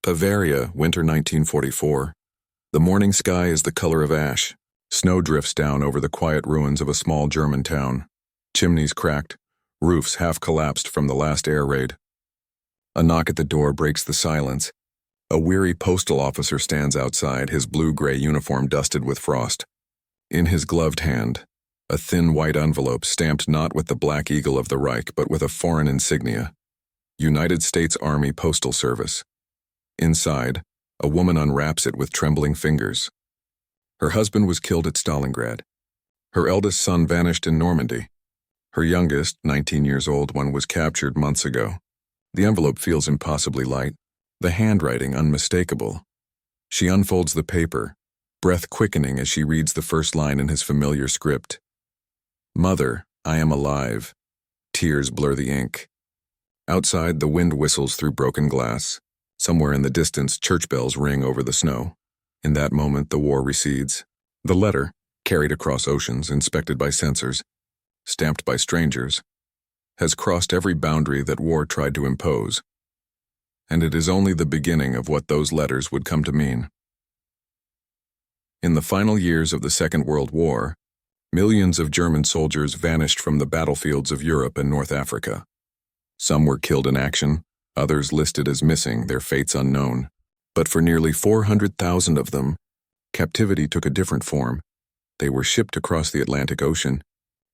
Bavaria, winter 1944. The morning sky is the color of ash. Snow drifts down over the quiet ruins of a small German town. Chimneys cracked, roofs half collapsed from the last air raid. A knock at the door breaks the silence. A weary postal officer stands outside, his blue-gray uniform dusted with frost. In his gloved hand, a thin white envelope stamped not with the Black Eagle of the Reich but with a foreign insignia. United States Army Postal Service. Inside, a woman unwraps it with trembling fingers. Her husband was killed at Stalingrad. Her eldest son vanished in Normandy. Her youngest, 19 years old one, was captured months ago. The envelope feels impossibly light, the handwriting unmistakable. She unfolds the paper, breath quickening as she reads the first line in his familiar script. "Mother, I am alive." Tears blur the ink. Outside, the wind whistles through broken glass. Somewhere in the distance, church bells ring over the snow. In that moment, the war recedes. The letter, carried across oceans, inspected by censors, stamped by strangers, has crossed every boundary that war tried to impose. And it is only the beginning of what those letters would come to mean. In the final years of the Second World War, millions of German soldiers vanished from the battlefields of Europe and North Africa. Some were killed in action, others listed as missing, their fates unknown. But for nearly 400,000 of them, captivity took a different form. They were shipped across the Atlantic Ocean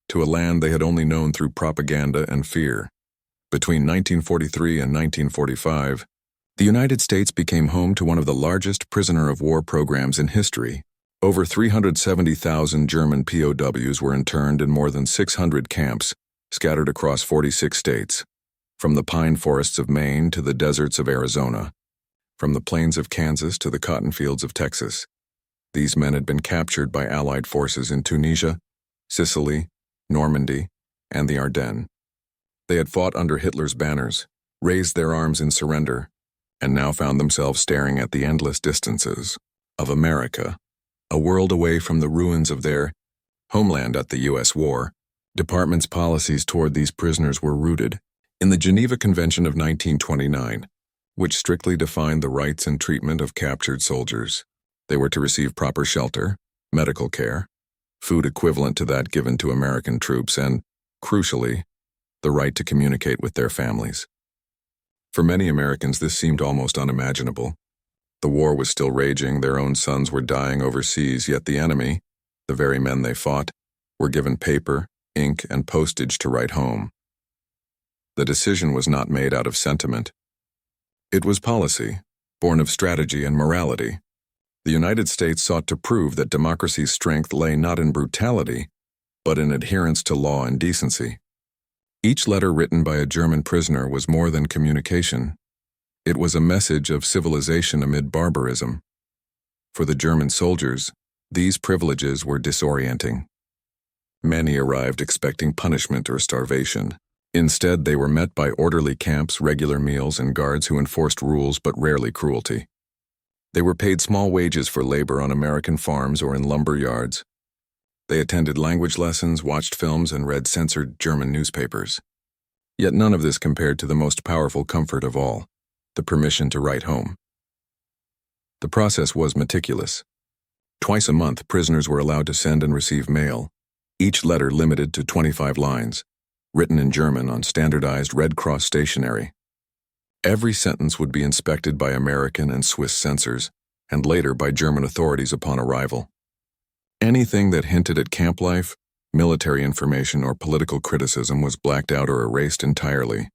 to a land they had only known through propaganda and fear. Between 1943 and 1945, the United States became home to one of the largest prisoner of war programs in history. Over 370,000 German POWs were interned in more than 600 camps, scattered across 46 states. From the pine forests of Maine to the deserts of Arizona, from the plains of Kansas to the cotton fields of Texas. These men had been captured by Allied forces in Tunisia, Sicily, Normandy, and the Ardennes. They had fought under Hitler's banners, raised their arms in surrender, and now found themselves staring at the endless distances of America, a world away from the ruins of their homeland at the U.S. war. Department's policies toward these prisoners were rooted in the Geneva Convention of 1929, which strictly defined the rights and treatment of captured soldiers. They were to receive proper shelter, medical care, food equivalent to that given to American troops, and, crucially, the right to communicate with their families. For many Americans, this seemed almost unimaginable. The war was still raging, their own sons were dying overseas, yet the enemy, the very men they fought, were given paper, ink, and postage to write home. The decision was not made out of sentiment. It was policy, born of strategy and morality. The United States sought to prove that democracy's strength lay not in brutality, but in adherence to law and decency. Each letter written by a German prisoner was more than communication. It was a message of civilization amid barbarism. For the German soldiers, these privileges were disorienting. Many arrived expecting punishment or starvation. Instead, they were met by orderly camps, regular meals, and guards who enforced rules but rarely cruelty. They were paid small wages for labor on American farms or in lumber yards. They attended language lessons, watched films, and read censored German newspapers. Yet none of this compared to the most powerful comfort of all, the permission to write home. The process was meticulous. Twice a month, prisoners were allowed to send and receive mail, each letter limited to 25 lines. Written in German on standardized Red Cross stationery. Every sentence would be inspected by American and Swiss censors, and later by German authorities upon arrival. Anything that hinted at camp life, military information, or political criticism was blacked out or erased entirely.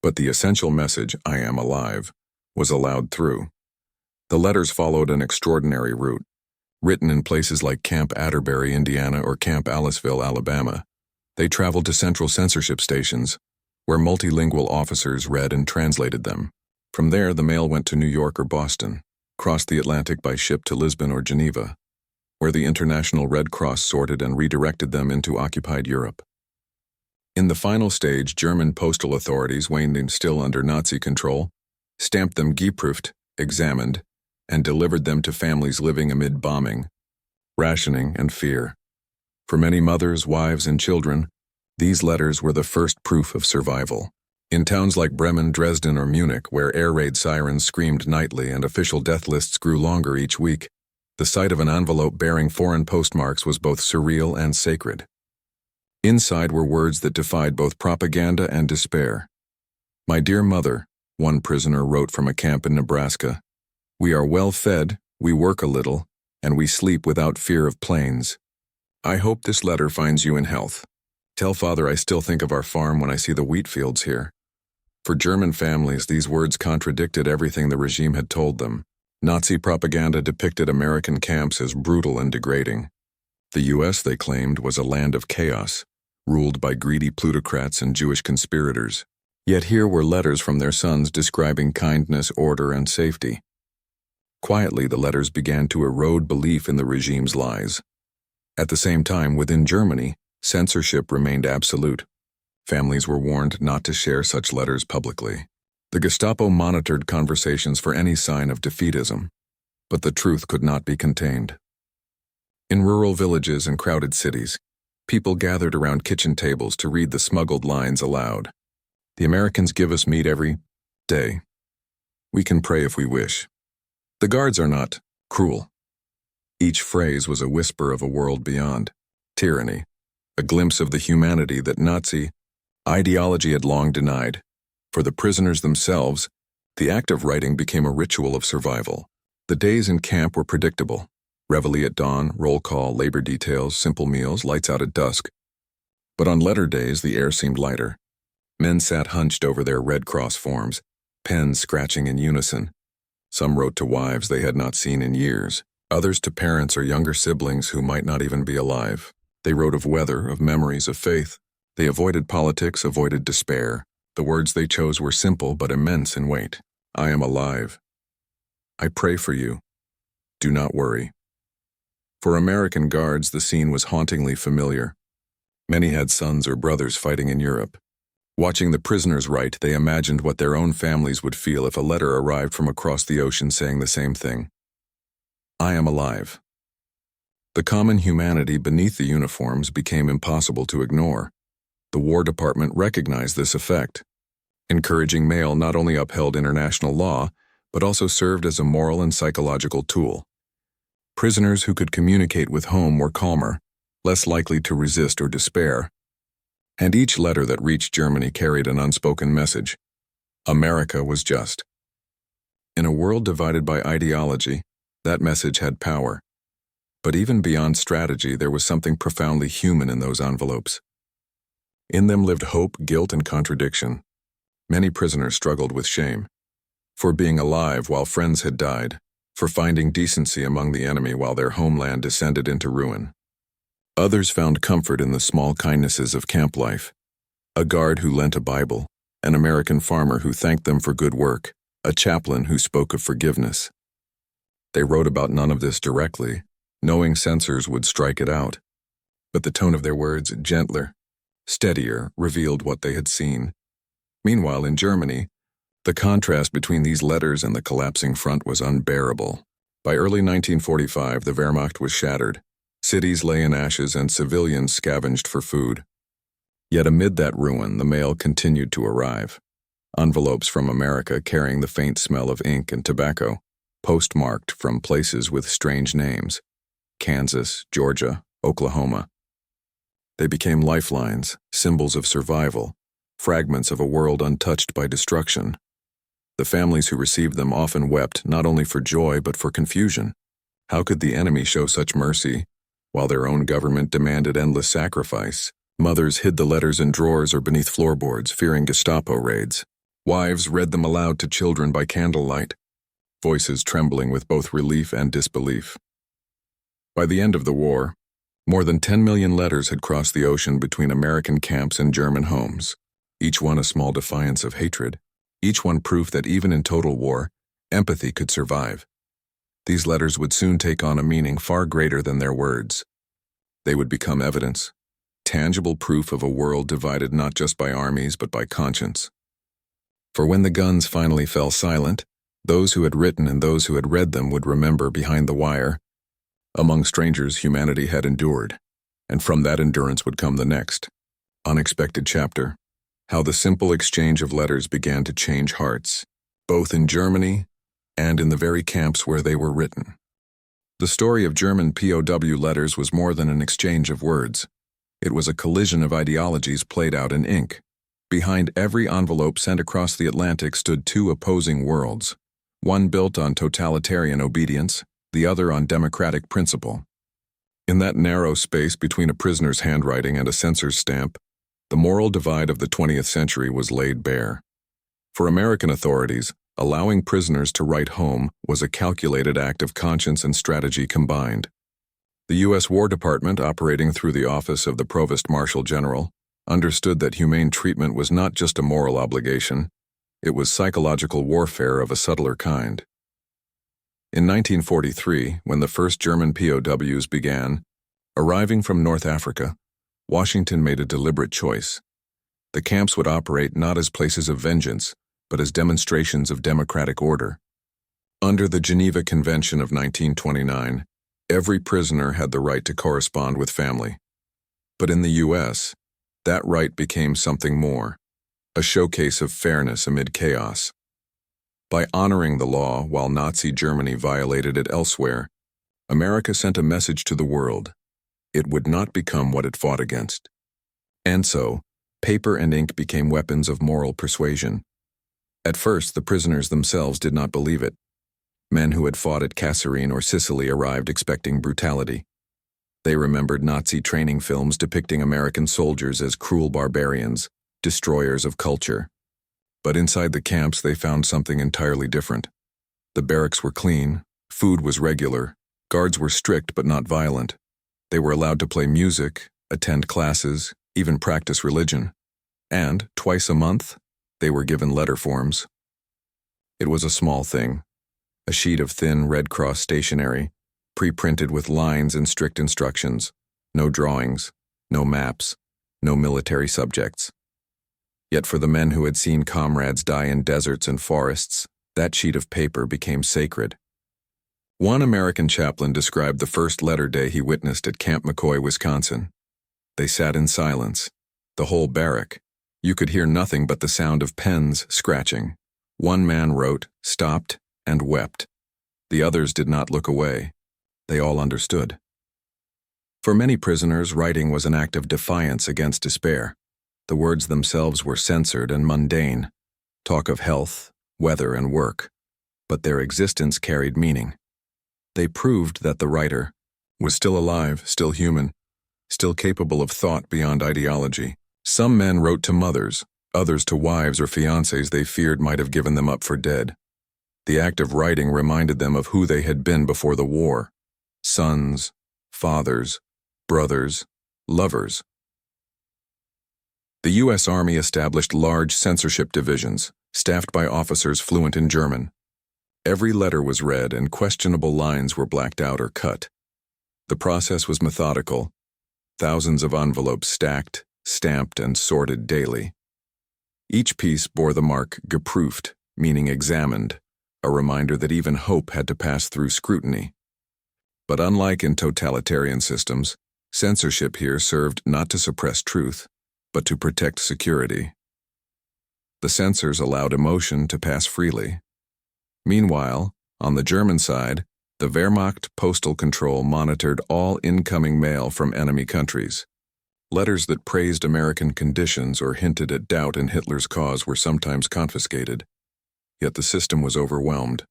But the essential message, "I am alive," was allowed through. The letters followed an extraordinary route. Written in places like Camp Atterbury, Indiana, or Camp Aliceville, Alabama, they traveled to central censorship stations, where multilingual officers read and translated them. From there, the mail went to New York or Boston, crossed the Atlantic by ship to Lisbon or Geneva, where the International Red Cross sorted and redirected them into occupied Europe. In the final stage, German postal authorities, waning still under Nazi control, stamped them geprüft, examined, and delivered them to families living amid bombing, rationing, and fear. For many mothers, wives, and children, these letters were the first proof of survival. In towns like Bremen, Dresden, or Munich, where air raid sirens screamed nightly and official death lists grew longer each week, the sight of an envelope bearing foreign postmarks was both surreal and sacred. Inside were words that defied both propaganda and despair. "My dear mother," one prisoner wrote from a camp in Nebraska, "we are well fed, we work a little, and we sleep without fear of planes. I hope this letter finds you in health. Tell Father I still think of our farm when I see the wheat fields here." For German families, these words contradicted everything the regime had told them. Nazi propaganda depicted American camps as brutal and degrading. The U.S., they claimed, was a land of chaos, ruled by greedy plutocrats and Jewish conspirators. Yet here were letters from their sons describing kindness, order, and safety. Quietly, the letters began to erode belief in the regime's lies. At the same time, within Germany, censorship remained absolute. Families were warned not to share such letters publicly. The Gestapo monitored conversations for any sign of defeatism, but the truth could not be contained. In rural villages and crowded cities, people gathered around kitchen tables to read the smuggled lines aloud. "The Americans give us meat every day. We can pray if we wish. The guards are not cruel." Each phrase was a whisper of a world beyond tyranny, a glimpse of the humanity that Nazi ideology had long denied. For the prisoners themselves, the act of writing became a ritual of survival. The days in camp were predictable. Reveille at dawn, roll call, labor details, simple meals, lights out at dusk. But on letter days, the air seemed lighter. Men sat hunched over their Red Cross forms, pens scratching in unison. Some wrote to wives they had not seen in years, others to parents or younger siblings who might not even be alive. They wrote of weather, of memories, of faith. They avoided politics, avoided despair. The words they chose were simple but immense in weight. "I am alive. I pray for you. Do not worry." For American guards, the scene was hauntingly familiar. Many had sons or brothers fighting in Europe. Watching the prisoners write, they imagined what their own families would feel if a letter arrived from across the ocean saying the same thing. "I am alive." The common humanity beneath the uniforms became impossible to ignore. The War Department recognized this effect. Encouraging mail not only upheld international law, but also served as a moral and psychological tool. Prisoners who could communicate with home were calmer, less likely to resist or despair. And each letter that reached Germany carried an unspoken message. America was just. In a world divided by ideology, that message had power. But even beyond strategy, there was something profoundly human in those envelopes. In them lived hope, guilt, and contradiction. Many prisoners struggled with shame. For being alive while friends had died. For finding decency among the enemy while their homeland descended into ruin. Others found comfort in the small kindnesses of camp life. A guard who lent a Bible, an American farmer who thanked them for good work, a chaplain who spoke of forgiveness. They wrote about none of this directly, knowing censors would strike it out. But the tone of their words, gentler, steadier, revealed what they had seen. Meanwhile, in Germany, the contrast between these letters and the collapsing front was unbearable. By early 1945, the Wehrmacht was shattered. Cities lay in ashes and civilians scavenged for food. Yet amid that ruin, the mail continued to arrive. Envelopes from America carrying the faint smell of ink and tobacco, postmarked from places with strange names. Kansas, Georgia, Oklahoma. They became lifelines, symbols of survival, fragments of a world untouched by destruction. The families who received them often wept not only for joy but for confusion. How could the enemy show such mercy, while their own government demanded endless sacrifice? Mothers hid the letters in drawers or beneath floorboards, fearing Gestapo raids. Wives read them aloud to children by candlelight, voices trembling with both relief and disbelief. By the end of the war, more than 10 million letters had crossed the ocean between American camps and German homes, each one a small defiance of hatred, each one proof that even in total war, empathy could survive. These letters would soon take on a meaning far greater than their words. They would become evidence, tangible proof of a world divided not just by armies but by conscience. For when the guns finally fell silent, those who had written and those who had read them would remember behind the wire. Among strangers, humanity had endured, and from that endurance would come the next, unexpected chapter. how the simple exchange of letters began to change hearts, both in Germany and in the very camps where they were written. The story of German POW letters was more than an exchange of words. It was a collision of ideologies played out in ink. Behind every envelope sent across the Atlantic stood two opposing worlds, one built on totalitarian obedience, the other on democratic principle. In that narrow space between a prisoner's handwriting and a censor's stamp, the moral divide of the 20th century was laid bare. For American authorities, allowing prisoners to write home was a calculated act of conscience and strategy combined. The U.S. War Department, operating through the office of the Provost Marshal General, understood that humane treatment was not just a moral obligation, it was psychological warfare of a subtler kind. In 1943, when the first German POWs began, arriving from North Africa, Washington made a deliberate choice. The camps would operate not as places of vengeance, but as demonstrations of democratic order. Under the Geneva Convention of 1929, every prisoner had the right to correspond with family. But in the U.S., that right became something more, a showcase of fairness amid chaos. By honoring the law while Nazi Germany violated it elsewhere, America sent a message to the world. It would not become what it fought against. And so, paper and ink became weapons of moral persuasion. At first, the prisoners themselves did not believe it. Men who had fought at Kasserine or Sicily arrived expecting brutality. They remembered Nazi training films depicting American soldiers as cruel barbarians, destroyers of culture. But inside the camps, they found something entirely different. The barracks were clean, food was regular, guards were strict but not violent. They were allowed to play music, attend classes, even practice religion. And, twice a month, they were given letter forms. It was a small thing, a sheet of thin Red Cross stationery, pre-printed with lines and strict instructions, no drawings, no maps, no military subjects. Yet for the men who had seen comrades die in deserts and forests, that sheet of paper became sacred. One American chaplain described the first letter day he witnessed at Camp McCoy, Wisconsin. They sat in silence, the whole barrack. You could hear nothing but the sound of pens scratching. One man wrote, stopped, and wept. The others did not look away. They all understood. For many prisoners, writing was an act of defiance against despair. The words themselves were censored and mundane, talk of health, weather, and work. But their existence carried meaning. They proved that the writer was still alive, still human, still capable of thought beyond ideology. Some men wrote to mothers, others to wives or fiancés they feared might have given them up for dead. The act of writing reminded them of who they had been before the war. Sons, fathers, brothers, lovers. The U.S. Army established large censorship divisions, staffed by officers fluent in German. Every letter was read and questionable lines were blacked out or cut. The process was methodical. Thousands of envelopes stacked, stamped, and sorted daily. Each piece bore the mark geprüft, meaning examined, a reminder that even hope had to pass through scrutiny. But unlike in totalitarian systems, censorship here served not to suppress truth, but to protect security. The censors allowed emotion to pass freely. Meanwhile, on the German side, the Wehrmacht postal control monitored all incoming mail from enemy countries. Letters that praised American conditions or hinted at doubt in Hitler's cause were sometimes confiscated. Yet the system was overwhelmed.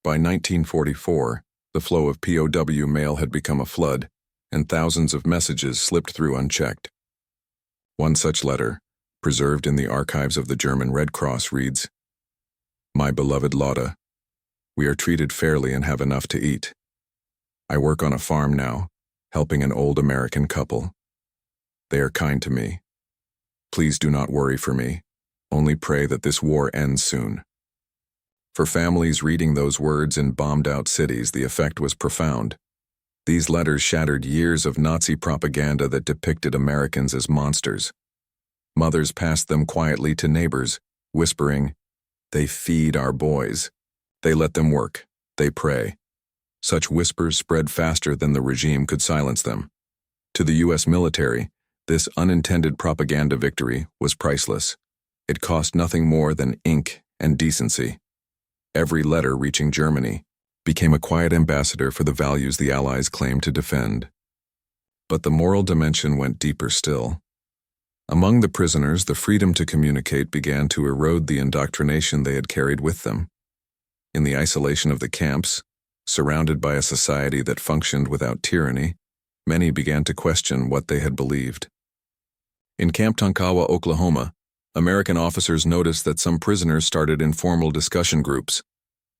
By 1944, the flow of POW mail had become a flood, and thousands of messages slipped through unchecked. One such letter, preserved in the archives of the German Red Cross, reads, "My beloved Lotta, we are treated fairly and have enough to eat. I work on a farm now, helping an old American couple. They are kind to me. Please do not worry for me. Only pray that this war ends soon." For families reading those words in bombed-out cities, the effect was profound. These letters shattered years of Nazi propaganda that depicted Americans as monsters. Mothers passed them quietly to neighbors, whispering, "They feed our boys. They let them work. They pray." Such whispers spread faster than the regime could silence them. To the U.S. military, This unintended propaganda victory was priceless. It cost nothing more than ink and decency. Every letter reaching Germany became a quiet ambassador for the values the Allies claimed to defend. But the moral dimension went deeper still. Among the prisoners, the freedom to communicate began to erode the indoctrination they had carried with them. In the isolation of the camps, surrounded by a society that functioned without tyranny, many began to question what they had believed. In Camp Tonkawa, Oklahoma, American officers noticed that some prisoners started informal discussion groups.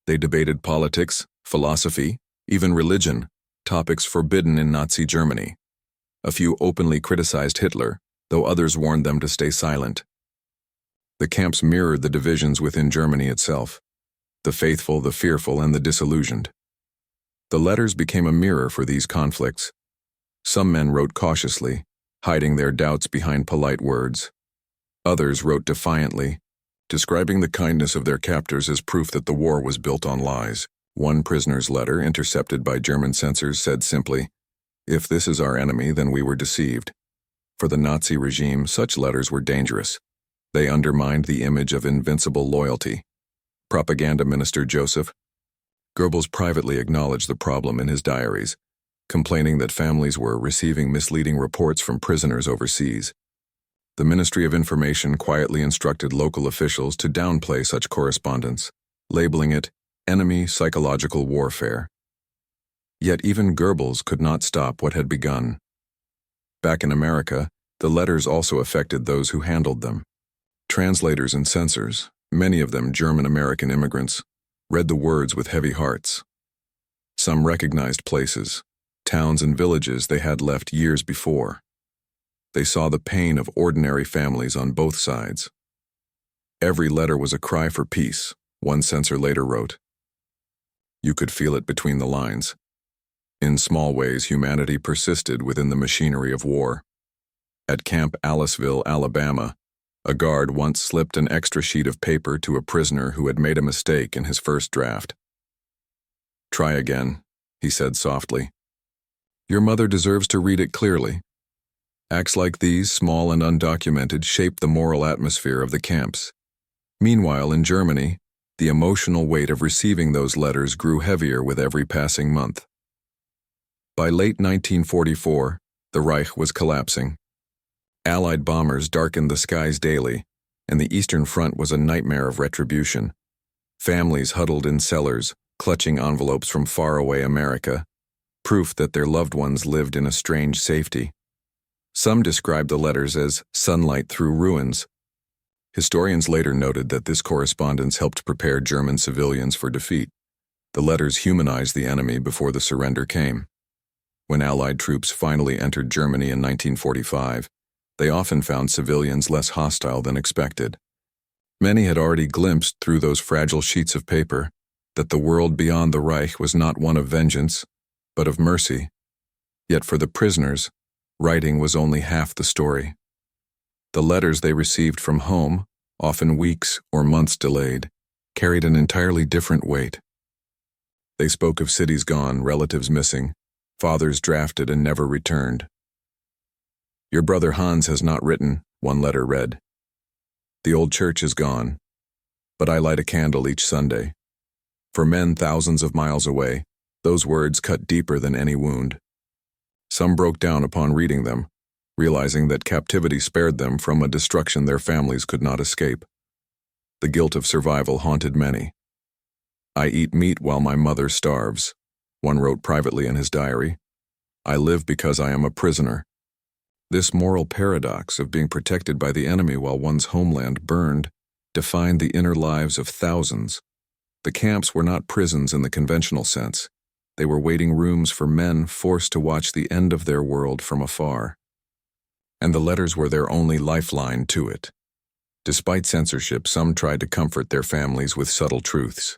They debated politics, philosophy, even religion, topics forbidden in Nazi Germany. A few openly criticized Hitler, though others warned them to stay silent. The camps mirrored the divisions within Germany itself: the faithful, the fearful, and the disillusioned. The letters became a mirror for these conflicts. Some men wrote cautiously, hiding their doubts behind polite words. Others wrote defiantly, describing the kindness of their captors as proof that the war was built on lies. One prisoner's letter, intercepted by German censors, said simply, "If this is our enemy, then we were deceived." For the Nazi regime, such letters were dangerous. They undermined the image of invincible loyalty. Propaganda Minister Joseph Goebbels privately acknowledged the problem in his diaries, complaining that families were receiving misleading reports from prisoners overseas. The Ministry of Information quietly instructed local officials to downplay such correspondence, labeling it enemy psychological warfare. Yet even Goebbels could not stop what had begun. Back in America, the letters also affected those who handled them. Translators and censors, many of them German-American immigrants, read the words with heavy hearts. Some recognized places, towns and villages they had left years before. They saw the pain of ordinary families on both sides. Every letter was a cry for peace, one censor later wrote. You could feel it between the lines. In small ways, humanity persisted within the machinery of war. At Camp Aliceville, Alabama, a guard once slipped an extra sheet of paper to a prisoner who had made a mistake in his first draft. "Try again," he said softly. "Your mother deserves to read it clearly." Acts like these, small and undocumented, shaped the moral atmosphere of the camps. Meanwhile, in Germany, the emotional weight of receiving those letters grew heavier with every passing month. By late 1944, the Reich was collapsing. Allied bombers darkened the skies daily, and the Eastern Front was a nightmare of retribution. Families huddled in cellars, clutching envelopes from faraway America, proof that their loved ones lived in a strange safety. Some described the letters as sunlight through ruins. Historians later noted that this correspondence helped prepare German civilians for defeat. The letters humanized the enemy before the surrender came. When Allied troops finally entered Germany in 1945, they often found civilians less hostile than expected. Many had already glimpsed through those fragile sheets of paper that the world beyond the Reich was not one of vengeance, but of mercy. Yet for the prisoners, writing was only half the story. The letters they received from home, often weeks or months delayed, carried an entirely different weight. They spoke of cities gone, relatives missing, fathers drafted and never returned. "Your brother Hans has not written," one letter read. "The old church is gone, but I light a candle each Sunday." For men thousands of miles away, those words cut deeper than any wound. Some broke down upon reading them, realizing that captivity spared them from a destruction their families could not escape. The guilt of survival haunted many. "I eat meat while my mother starves," one wrote privately in his diary. "I live because I am a prisoner." This moral paradox of being protected by the enemy while one's homeland burned defined the inner lives of thousands. The camps were not prisons in the conventional sense. They were waiting rooms for men forced to watch the end of their world from afar. And the letters were their only lifeline to it. Despite censorship, some tried to comfort their families with subtle truths.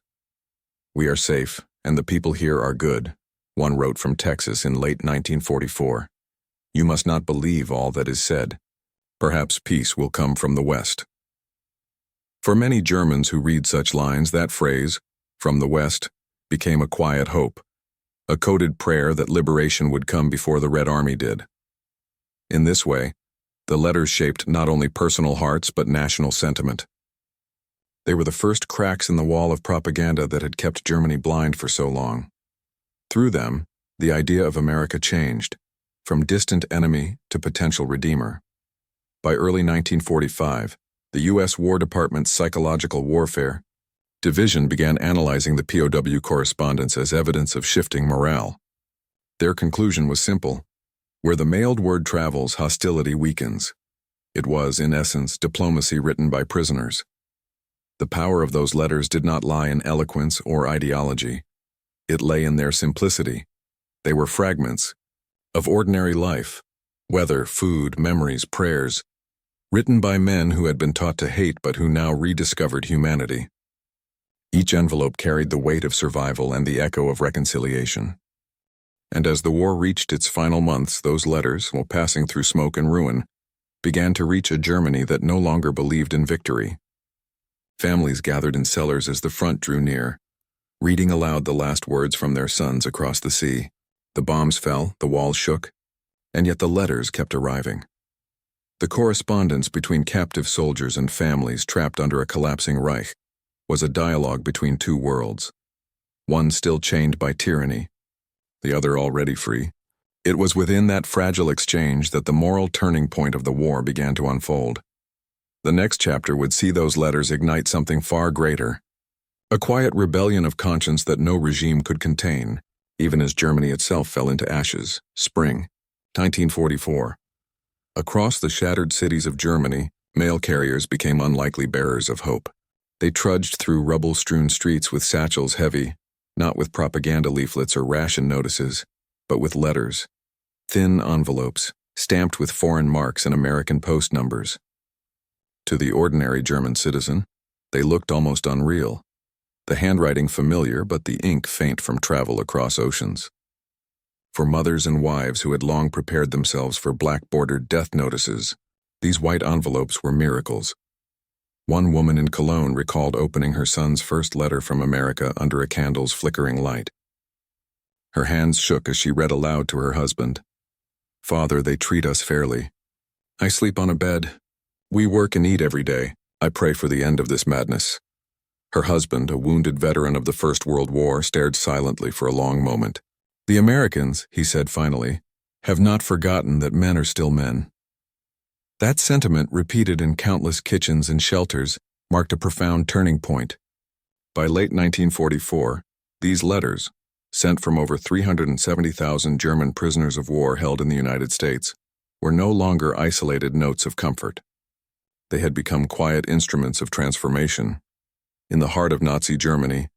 "We are safe, and the people here are good," one wrote from Texas in late 1944. "You must not believe all that is said. Perhaps peace will come from the West." For many Germans who read such lines, that phrase, "from the West," became a quiet hope, a coded prayer that liberation would come before the Red Army did. In this way, The letters shaped not only personal hearts but national sentiment. They were the first cracks in the wall of propaganda that had kept Germany blind for so long. Through them, the idea of America changed, from distant enemy to potential redeemer. By early 1945, the U.S. War Department's Psychological Warfare Division began analyzing the POW correspondence as evidence of shifting morale. Their conclusion was simple. Where the mailed word travels, hostility weakens. It was, in essence, diplomacy written by prisoners. The power of those letters did not lie in eloquence or ideology. It lay in their simplicity. They were fragments of ordinary life, weather, food, memories, prayers, written by men who had been taught to hate but who now rediscovered humanity. Each envelope carried the weight of survival and the echo of reconciliation. And as the war reached its final months, those letters, while passing through smoke and ruin, began to reach a Germany that no longer believed in victory. Families gathered in cellars as the front drew near, reading aloud the last words from their sons across the sea. The bombs fell, the walls shook, and yet the letters kept arriving. The correspondence between captive soldiers and families trapped under a collapsing Reich was a dialogue between two worlds, one still chained by tyranny, the other already free. It was within that fragile exchange that the moral turning point of the war began to unfold. The next chapter would see those letters ignite something far greater, a quiet rebellion of conscience that no regime could contain, even as Germany itself fell into ashes. Spring, 1944. Across the shattered cities of Germany, mail carriers became unlikely bearers of hope. They trudged through rubble-strewn streets with satchels heavy, not with propaganda leaflets or ration notices, but with letters, thin envelopes, stamped with foreign marks and American post numbers. To the ordinary German citizen, they looked almost unreal, the handwriting familiar but the ink faint from travel across oceans. For mothers and wives who had long prepared themselves for black-bordered death notices, these white envelopes were miracles. One woman in Cologne recalled opening her son's first letter from America under a candle's flickering light. Her hands shook as she read aloud to her husband. "Father, they treat us fairly. I sleep on a bed. We work and eat every day. I pray for the end of this madness." Her husband, a wounded veteran of the First World War, stared silently for a long moment. "The Americans," he said finally, "have not forgotten that men are still men." That sentiment, repeated in countless kitchens and shelters, marked a profound turning point. By late 1944, these letters, sent from over 370,000 German prisoners of war held in the United States, were no longer isolated notes of comfort. They had become quiet instruments of transformation. In the heart of Nazi Germany,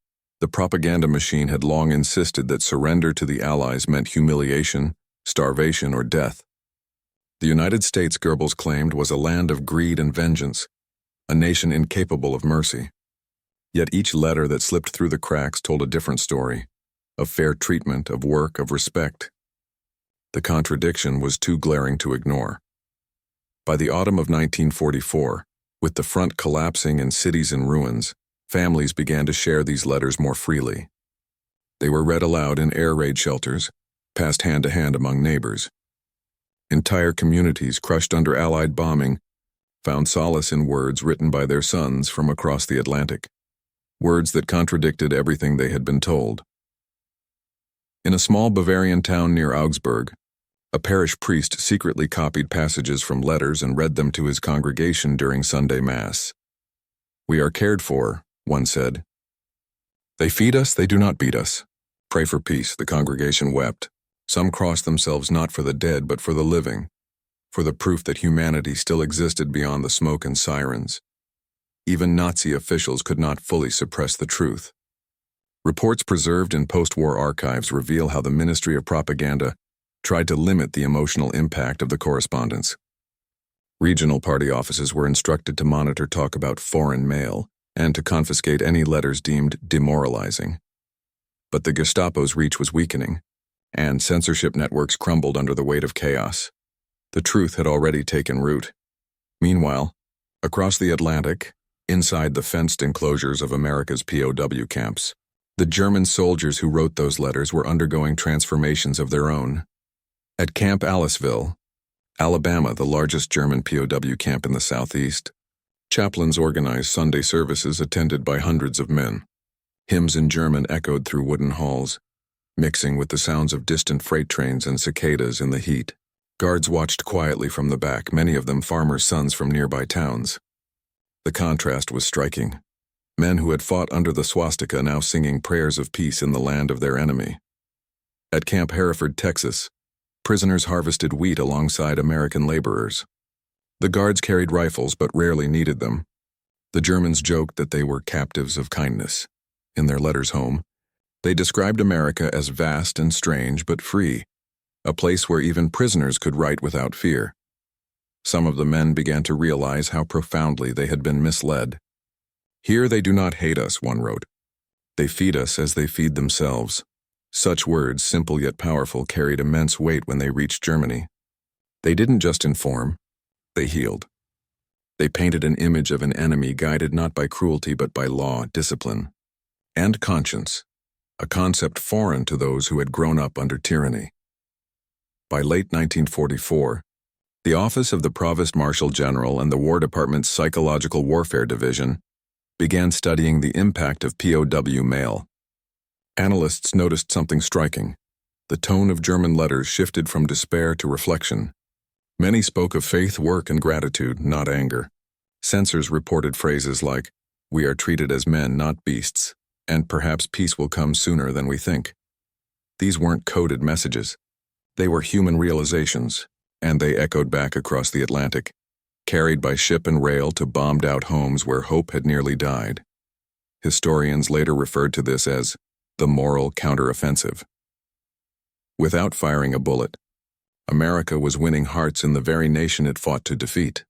the propaganda machine had long insisted that surrender to the Allies meant humiliation, starvation, or death. The United States, Goebbels claimed, was a land of greed and vengeance, a nation incapable of mercy. Yet each letter that slipped through the cracks told a different story, of fair treatment, of work, of respect. The contradiction was too glaring to ignore. By the autumn of 1944, with the front collapsing and cities in ruins, families began to share these letters more freely. They were read aloud in air raid shelters, passed hand to hand among neighbors. Entire communities crushed under Allied bombing found solace in words written by their sons from across the Atlantic, words that contradicted everything they had been told. In a small Bavarian town near Augsburg, a parish priest secretly copied passages from letters and read them to his congregation during Sunday Mass. "We are cared for," one said. "They feed us, they do not beat us. Pray for peace," the congregation wept. Some crossed themselves not for the dead but for the living, for the proof that humanity still existed beyond the smoke and sirens. Even Nazi officials could not fully suppress the truth. Reports preserved in post-war archives reveal how the Ministry of Propaganda tried to limit the emotional impact of the correspondence. Regional party offices were instructed to monitor talk about foreign mail and to confiscate any letters deemed demoralizing. But the Gestapo's reach was weakening, and censorship networks crumbled under the weight of chaos. The truth had already taken root. Meanwhile, across the Atlantic, inside the fenced enclosures of America's POW camps, the German soldiers who wrote those letters were undergoing transformations of their own. At Camp Aliceville, Alabama, the largest German POW camp in the Southeast. Chaplains organized Sunday services attended by hundreds of men. Hymns in German echoed through wooden halls, mixing with the sounds of distant freight trains and cicadas in the heat. Guards watched quietly from the back, many of them farmers' sons from nearby towns. The contrast was striking. Men who had fought under the swastika now singing prayers of peace in the land of their enemy. At Camp Hereford, Texas, prisoners harvested wheat alongside American laborers. The guards carried rifles but rarely needed them. The Germans joked that they were captives of kindness. In their letters home, they described America as vast and strange but free, a place where even prisoners could write without fear. Some of the men began to realize how profoundly they had been misled. "Here they do not hate us," one wrote. "They feed us as they feed themselves." Such words, simple yet powerful, carried immense weight when they reached Germany. They didn't just inform, they healed. They painted an image of an enemy guided not by cruelty but by law, discipline, and conscience, a concept foreign to those who had grown up under tyranny. By late 1944, the Office of the Provost Marshal General and the War Department's Psychological Warfare Division began studying the impact of POW mail. Analysts noticed something striking. The tone of German letters shifted from despair to reflection. Many spoke of faith, work, and gratitude, not anger. Censors reported phrases like, "We are treated as men, not beasts," and "perhaps peace will come sooner than we think." These weren't coded messages. They were human realizations, and they echoed back across the Atlantic, carried by ship and rail to bombed-out homes where hope had nearly died. Historians later referred to this as the moral counteroffensive. Without firing a bullet, America was winning hearts in the very nation it fought to defeat.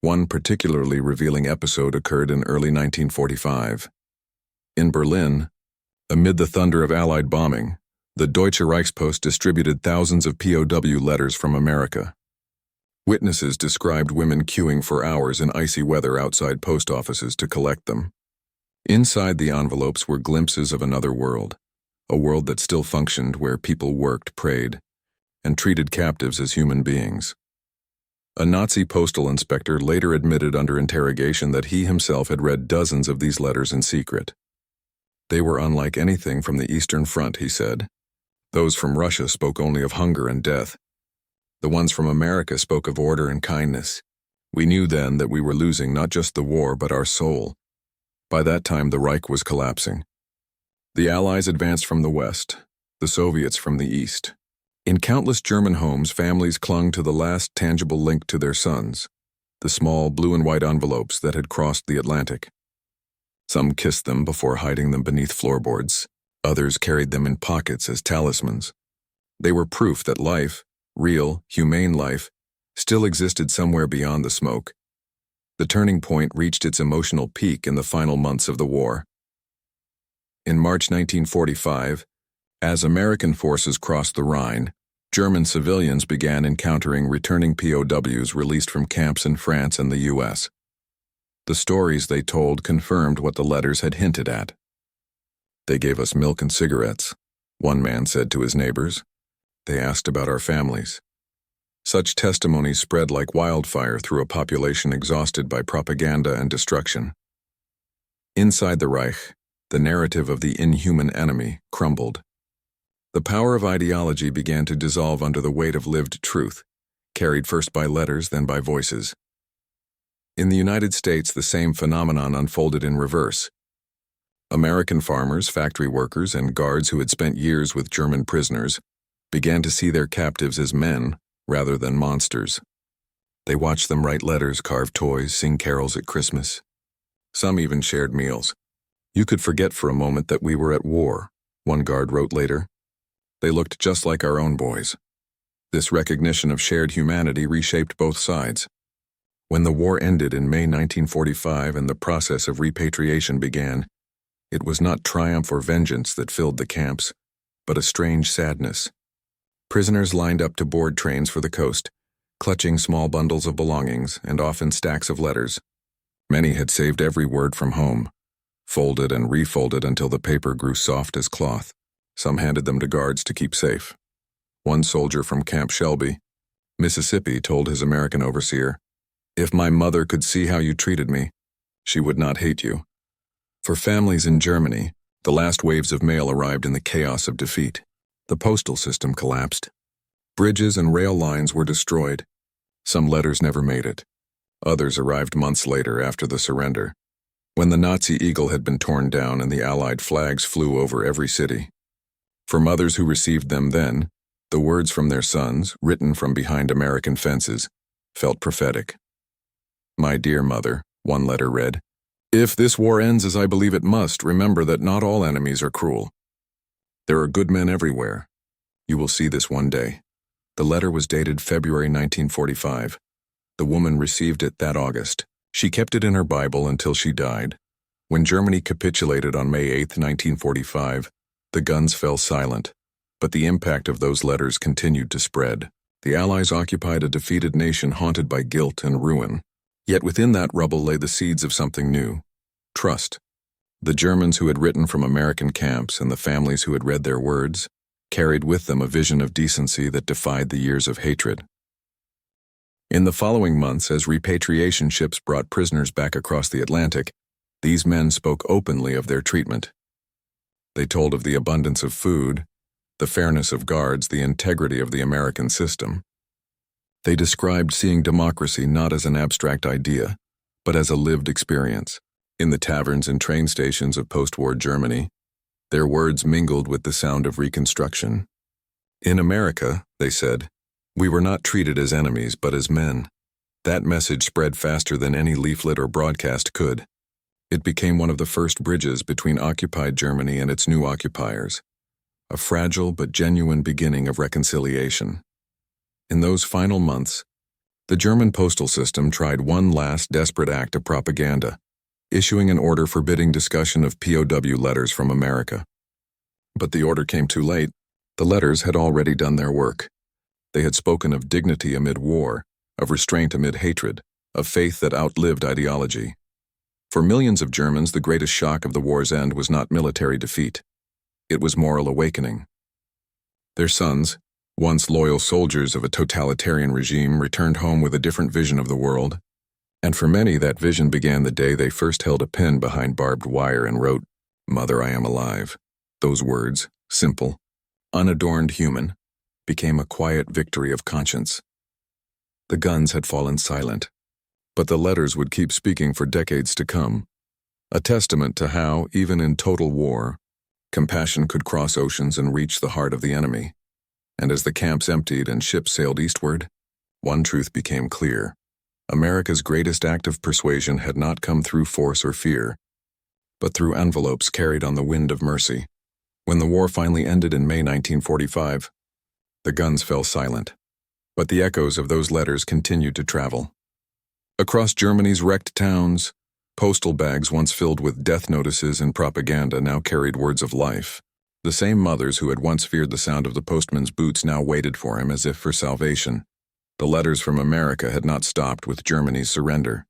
One particularly revealing episode occurred in early 1945. In Berlin, amid the thunder of Allied bombing, the Deutsche Reichspost distributed thousands of POW letters from America. Witnesses described women queuing for hours in icy weather outside post offices to collect them. Inside the envelopes were glimpses of another world, a world that still functioned where people worked, prayed, and treated captives as human beings. A Nazi postal inspector later admitted under interrogation that he himself had read dozens of these letters in secret. They were unlike anything from the Eastern Front, he said. Those from Russia spoke only of hunger and death. The ones from America spoke of order and kindness. We knew then that we were losing not just the war but our soul. By that time, the Reich was collapsing. The Allies advanced from the west, the Soviets from the east. In countless German homes, families clung to the last tangible link to their sons, the small blue and white envelopes that had crossed the Atlantic. Some kissed them before hiding them beneath floorboards. Others carried them in pockets as talismans. They were proof that life, real, humane life, still existed somewhere beyond the smoke. The turning point reached its emotional peak in the final months of the war. In March 1945, as American forces crossed the Rhine, German civilians began encountering returning POWs released from camps in France and the U.S. The stories they told confirmed what the letters had hinted at. "They gave us milk and cigarettes," one man said to his neighbors. "They asked about our families." Such testimonies spread like wildfire through a population exhausted by propaganda and destruction. Inside the Reich, the narrative of the inhuman enemy crumbled. The power of ideology began to dissolve under the weight of lived truth, carried first by letters, then by voices. In the United States, the same phenomenon unfolded in reverse. American farmers, factory workers, and guards who had spent years with German prisoners began to see their captives as men rather than monsters. They watched them write letters, carve toys, sing carols at Christmas. Some even shared meals. "You could forget for a moment that we were at war," one guard wrote later. "They looked just like our own boys." This recognition of shared humanity reshaped both sides. When the war ended in May 1945 and the process of repatriation began, it was not triumph or vengeance that filled the camps, but a strange sadness. Prisoners lined up to board trains for the coast, clutching small bundles of belongings and often stacks of letters. Many had saved every word from home, folded and refolded until the paper grew soft as cloth. Some handed them to guards to keep safe. One soldier from Camp Shelby, Mississippi told his American overseer, "If my mother could see how you treated me, she would not hate you." For families in Germany, the last waves of mail arrived in the chaos of defeat. The postal system collapsed. Bridges and rail lines were destroyed. Some letters never made it. Others arrived months later after the surrender, when the Nazi eagle had been torn down and the Allied flags flew over every city. For mothers who received them then, the words from their sons, written from behind American fences, felt prophetic. "My dear mother," one letter read, "if this war ends as I believe it must, remember that not all enemies are cruel. There are good men everywhere. You will see this one day." The letter was dated February 1945. The woman received it that August. She kept it in her Bible until she died. When Germany capitulated on May 8, 1945, the guns fell silent, but the impact of those letters continued to spread. The Allies occupied a defeated nation haunted by guilt and ruin. Yet within that rubble lay the seeds of something new: trust. The Germans who had written from American camps and the families who had read their words carried with them a vision of decency that defied the years of hatred. In the following months, as repatriation ships brought prisoners back across the Atlantic, these men spoke openly of their treatment. They told of the abundance of food, the fairness of guards, the integrity of the American system. They described seeing democracy not as an abstract idea, but as a lived experience. In the taverns and train stations of post-war Germany, their words mingled with the sound of reconstruction. "In America," they said, "we were not treated as enemies but as men." That message spread faster than any leaflet or broadcast could. It became one of the first bridges between occupied Germany and its new occupiers, a fragile but genuine beginning of reconciliation. In those final months, the German postal system tried one last desperate act of propaganda, issuing an order forbidding discussion of POW letters from America. But the order came too late. The letters had already done their work. They had spoken of dignity amid war, of restraint amid hatred, of faith that outlived ideology. For millions of Germans, the greatest shock of the war's end was not military defeat. It was moral awakening. Their sons, once loyal soldiers of a totalitarian regime, returned home with a different vision of the world. And for many, that vision began the day they first held a pen behind barbed wire and wrote, "Mother, I am alive." Those words, simple, unadorned, human, became a quiet victory of conscience. The guns had fallen silent, but the letters would keep speaking for decades to come, a testament to how, even in total war, compassion could cross oceans and reach the heart of the enemy. And as the camps emptied and ships sailed eastward, one truth became clear. America's greatest act of persuasion had not come through force or fear, but through envelopes carried on the wind of mercy. When the war finally ended in May 1945, the guns fell silent, but the echoes of those letters continued to travel. Across Germany's wrecked towns, postal bags once filled with death notices and propaganda now carried words of life. The same mothers who had once feared the sound of the postman's boots now waited for him as if for salvation. The letters from America had not stopped with Germany's surrender.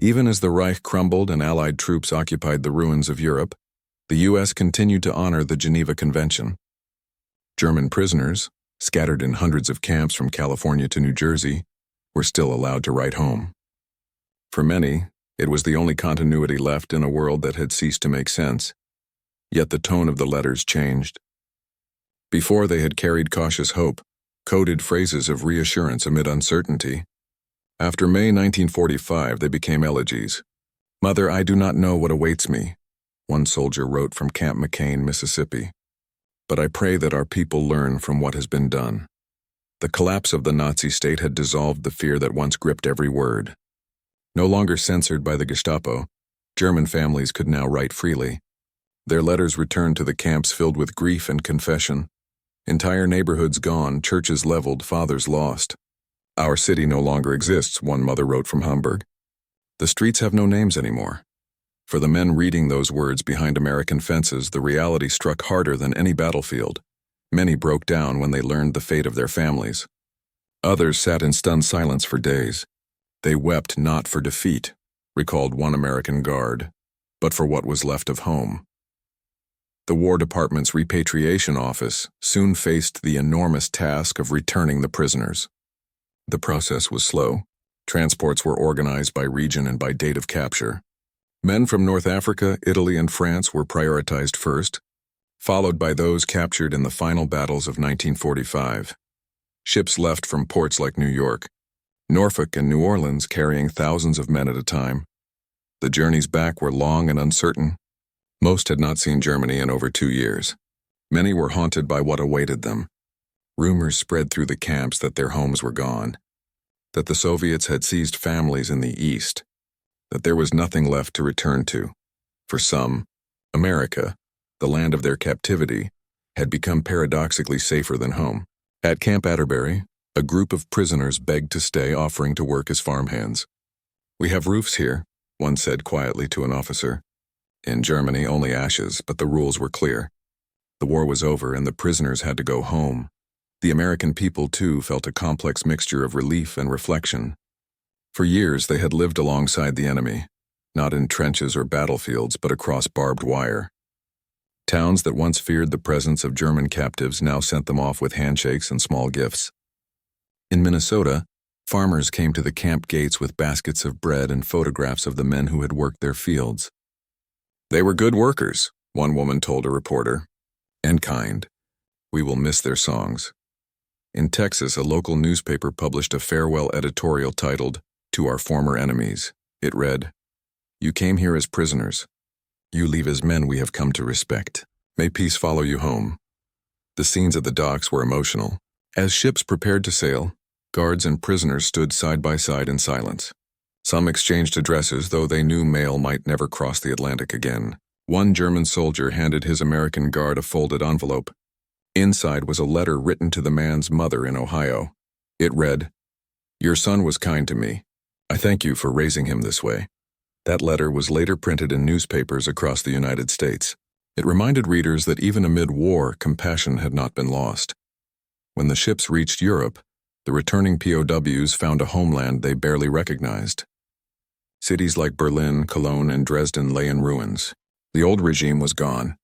Even as the Reich crumbled and Allied troops occupied the ruins of Europe, the U.S. continued to honor the Geneva Convention. German prisoners, scattered in hundreds of camps from California to New Jersey, were still allowed to write home. For many, it was the only continuity left in a world that had ceased to make sense. Yet the tone of the letters changed. Before, they had carried cautious hope, coded phrases of reassurance amid uncertainty. After May 1945, they became elegies. "Mother, I do not know what awaits me," one soldier wrote from Camp McCain, Mississippi. "But I pray that our people learn from what has been done." The collapse of the Nazi state had dissolved the fear that once gripped every word. No longer censored by the Gestapo, German families could now write freely. Their letters returned to the camps filled with grief and confession. Entire neighborhoods gone, churches leveled, fathers lost. "Our city no longer exists," one mother wrote from Hamburg. "The streets have no names anymore." For the men reading those words behind American fences, the reality struck harder than any battlefield. Many broke down when they learned the fate of their families. Others sat in stunned silence for days. "They wept not for defeat," recalled one American guard, "but for what was left of home." The War Department's repatriation office soon faced the enormous task of returning the prisoners. The process was slow. Transports were organized by region and by date of capture. Men from North Africa, Italy, and France were prioritized first, followed by those captured in the final battles of 1945. Ships left from ports like New York, Norfolk, and New Orleans carrying thousands of men at a time. The journeys back were long and uncertain. Most had not seen Germany in over 2 years. Many were haunted by what awaited them. Rumors spread through the camps that their homes were gone, that the Soviets had seized families in the East, that there was nothing left to return to. For some, America, the land of their captivity, had become paradoxically safer than home. At Camp Atterbury, a group of prisoners begged to stay, offering to work as farmhands. "We have roofs here," one said quietly to an officer. In Germany, only ashes, but the rules were clear. The war was over and the prisoners had to go home. The American people, too, felt a complex mixture of relief and reflection. For years, they had lived alongside the enemy, not in trenches or battlefields, but across barbed wire. Towns that once feared the presence of German captives now sent them off with handshakes and small gifts. In Minnesota, farmers came to the camp gates with baskets of bread and photographs of the men who had worked their fields. "They were good workers," one woman told a reporter, "and kind. We will miss their songs." In Texas, a local newspaper published a farewell editorial titled, "To Our Former Enemies." It read, "You came here as prisoners. You leave as men we have come to respect. May peace follow you home." The scenes at the docks were emotional. As ships prepared to sail, guards and prisoners stood side by side in silence. Some exchanged addresses, though they knew mail might never cross the Atlantic again. One German soldier handed his American guard a folded envelope. Inside was a letter written to the man's mother in Ohio. It read, "Your son was kind to me. I thank you for raising him this way." That letter was later printed in newspapers across the United States. It reminded readers that even amid war, compassion had not been lost. When the ships reached Europe, the returning POWs found a homeland they barely recognized. Cities like Berlin, Cologne, and Dresden lay in ruins. The old regime was gone,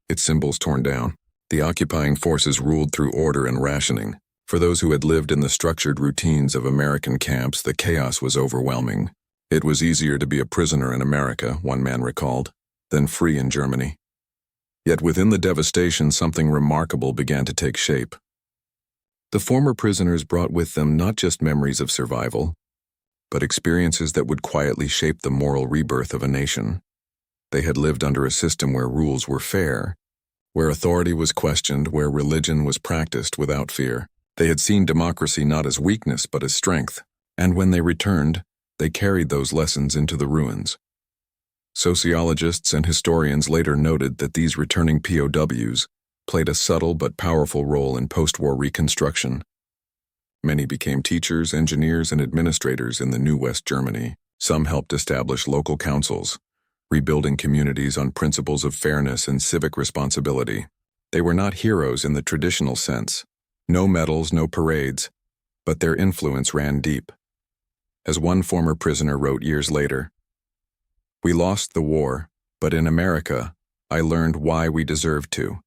its symbols torn down. The occupying forces ruled through order and rationing. For those who had lived in the structured routines of American camps, the chaos was overwhelming. It was easier to be a prisoner in America, one man recalled, than free in Germany. Yet within the devastation, something remarkable began to take shape. The former prisoners brought with them not just memories of survival, but experiences that would quietly shape the moral rebirth of a nation. They had lived under a system where rules were fair, where authority was questioned, where religion was practiced without fear. They had seen democracy not as weakness but as strength, and when they returned, they carried those lessons into the ruins. Sociologists and historians later noted that these returning POWs played a subtle but powerful role in post-war reconstruction. Many became teachers, engineers, and administrators in the new West Germany. Some helped establish local councils, rebuilding communities on principles of fairness and civic responsibility. They were not heroes in the traditional sense. No medals, no parades, but their influence ran deep. As one former prisoner wrote years later, "We lost the war, but in America, I learned why we deserved to.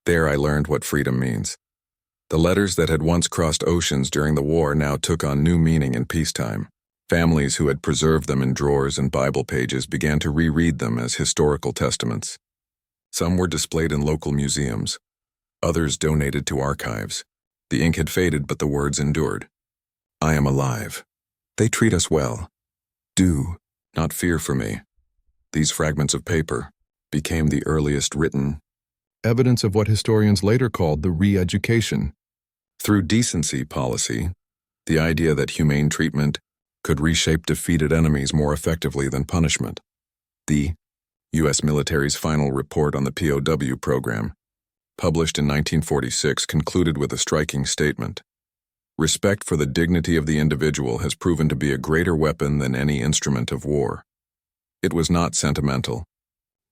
There I learned what freedom means." The letters that had once crossed oceans during the war now took on new meaning in peacetime. Families who had preserved them in drawers and Bible pages began to reread them as historical testaments. Some were displayed in local museums. Others donated to archives. The ink had faded, but the words endured. "I am alive. They treat us well. Do not fear for me." These fragments of paper became the earliest written evidence of what historians later called the re-education. Through decency policy, the idea that humane treatment could reshape defeated enemies more effectively than punishment. The U.S. military's final report on the POW program, published in 1946, concluded with a striking statement. "Respect for the dignity of the individual has proven to be a greater weapon than any instrument of war." It was not sentimental.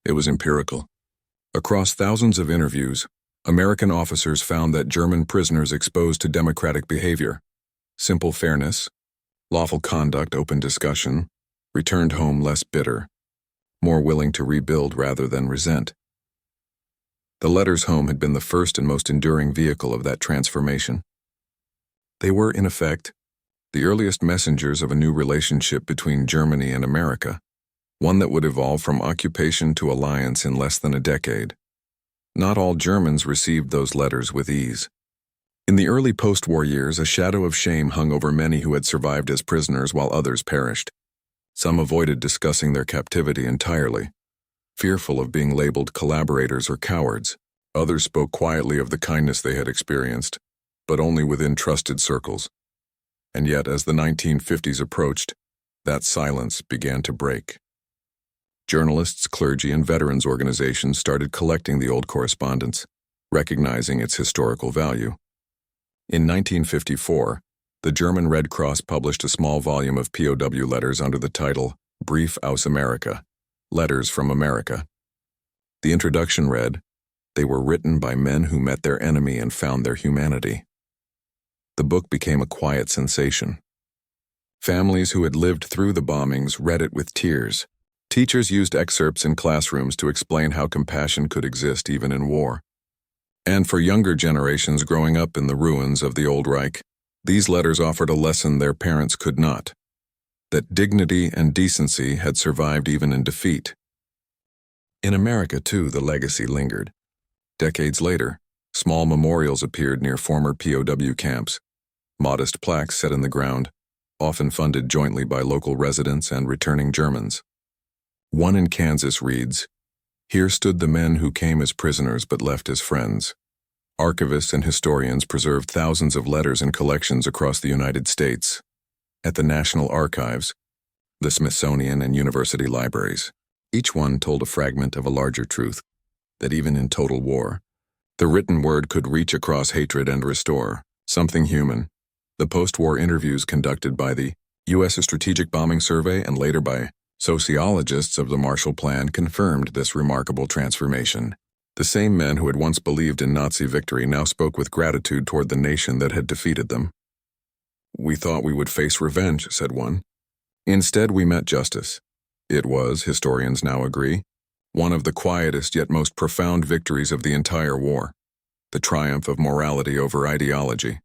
It was empirical. Across thousands of interviews, American officers found that German prisoners exposed to democratic behavior, simple fairness, lawful conduct, open discussion, returned home less bitter, more willing to rebuild rather than resent. The letters home had been the first and most enduring vehicle of that transformation. They were, in effect, the earliest messengers of a new relationship between Germany and America, one that would evolve from occupation to alliance in less than a decade. Not all Germans received those letters with ease. In the early post-war years, a shadow of shame hung over many who had survived as prisoners while others perished. Some avoided discussing their captivity entirely, fearful of being labeled collaborators or cowards. Others spoke quietly of the kindness they had experienced, but only within trusted circles. And yet, as the 1950s approached, that silence began to break. Journalists, clergy, and veterans organizations started collecting the old correspondence, recognizing its historical value. In 1954, the German Red Cross published a small volume of POW letters under the title Brief aus Amerika, Letters from America. The introduction read, "They were written by men who met their enemy and found their humanity." The book became a quiet sensation. Families who had lived through the bombings read it with tears. Teachers used excerpts in classrooms to explain how compassion could exist even in war. And for younger generations growing up in the ruins of the Old Reich, these letters offered a lesson their parents could not: that dignity and decency had survived even in defeat. In America, too, the legacy lingered. Decades later, small memorials appeared near former POW camps, modest plaques set in the ground, often funded jointly by local residents and returning Germans. One in Kansas reads, "Here stood the men who came as prisoners but left as friends." Archivists and historians preserved thousands of letters and collections across the United States. At the National Archives, the Smithsonian, and university libraries, each one told a fragment of a larger truth, that even in total war, the written word could reach across hatred and restore something human. The post-war interviews conducted by the U.S. Strategic Bombing Survey and later by sociologists of the Marshall Plan confirmed this remarkable transformation. The same men who had once believed in Nazi victory now spoke with gratitude toward the nation that had defeated them. "We thought we would face revenge," said one. "Instead, we met justice. It was, historians now agree, one of the quietest yet most profound victories of the entire war, the triumph of morality over ideology."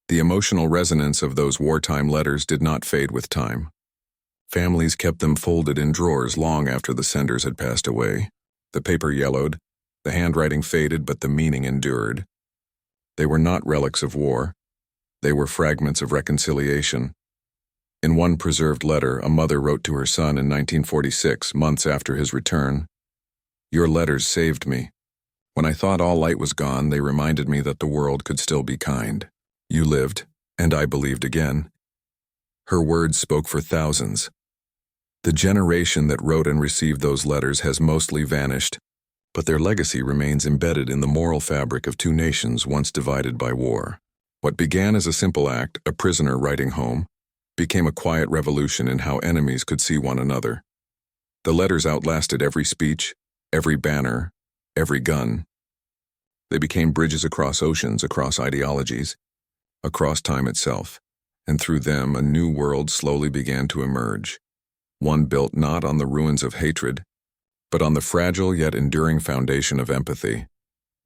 The emotional resonance of those wartime letters did not fade with time. Families kept them folded in drawers long after the senders had passed away. The paper yellowed, the handwriting faded, but the meaning endured. They were not relics of war. They were fragments of reconciliation. In one preserved letter, a mother wrote to her son in 1946, months after his return, "Your letters saved me. When I thought all light was gone, they reminded me that the world could still be kind. You lived, and I believed again." Her words spoke for thousands. The generation that wrote and received those letters has mostly vanished, but their legacy remains embedded in the moral fabric of two nations once divided by war. What began as a simple act, a prisoner writing home, became a quiet revolution in how enemies could see one another. The letters outlasted every speech, every banner, every gun. They became bridges across oceans, across ideologies, across time itself, and through them a new world slowly began to emerge, one built not on the ruins of hatred, but on the fragile yet enduring foundation of empathy.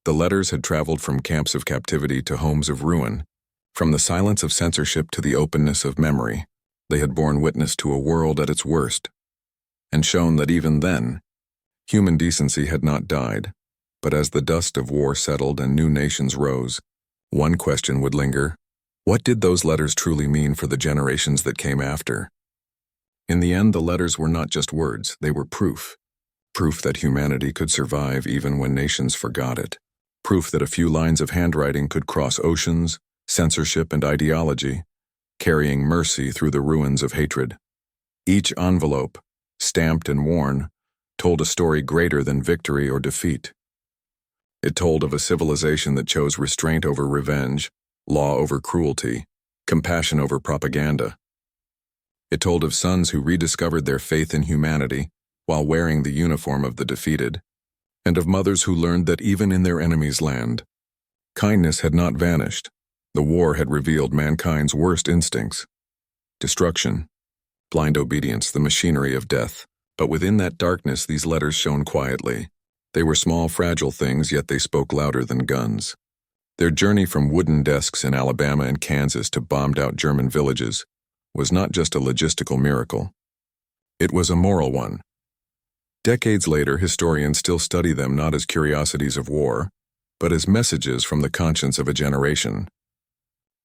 The letters had traveled from camps of captivity to homes of ruin, from the silence of censorship to the openness of memory. They had borne witness to a world at its worst, and shown that even then, human decency had not died. But as the dust of war settled and new nations rose, one question would linger: what did those letters truly mean for the generations that came after? In the end, the letters were not just words, they were proof. Proof that humanity could survive even when nations forgot it. Proof that a few lines of handwriting could cross oceans, censorship, and ideology, carrying mercy through the ruins of hatred. Each envelope, stamped and worn, told a story greater than victory or defeat. It told of a civilization that chose restraint over revenge, law over cruelty, compassion over propaganda. It told of sons who rediscovered their faith in humanity while wearing the uniform of the defeated, and of mothers who learned that even in their enemy's land, kindness had not vanished. The war had revealed mankind's worst instincts: destruction, blind obedience, the machinery of death. But within that darkness, these letters shone quietly. They were small, fragile things, yet they spoke louder than guns. Their journey from wooden desks in Alabama and Kansas to bombed-out German villages was not just a logistical miracle. It was a moral one. Decades later, historians still study them not as curiosities of war, but as messages from the conscience of a generation.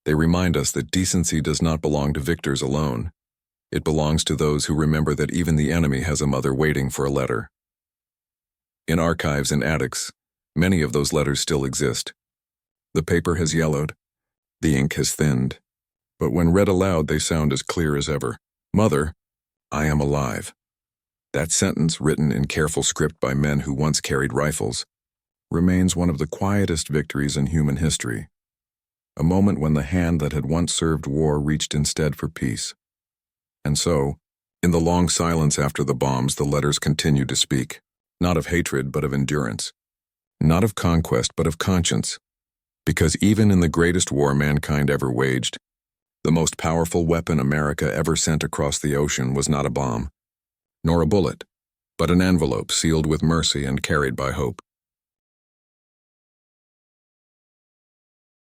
They remind us that decency does not belong to victors alone. It belongs to those who remember that even the enemy has a mother waiting for a letter. In archives and attics, many of those letters still exist. The paper has yellowed, the ink has thinned, but when read aloud they sound as clear as ever. Mother, I am alive. That sentence, written in careful script by men who once carried rifles, remains one of the quietest victories in human history. A moment when the hand that had once served war reached instead for peace. And so, in the long silence after the bombs, the letters continued to speak, not of hatred but of endurance, not of conquest but of conscience. Because even in the greatest war mankind ever waged, the most powerful weapon America ever sent across the ocean was not a bomb, nor a bullet, but an envelope sealed with mercy and carried by hope.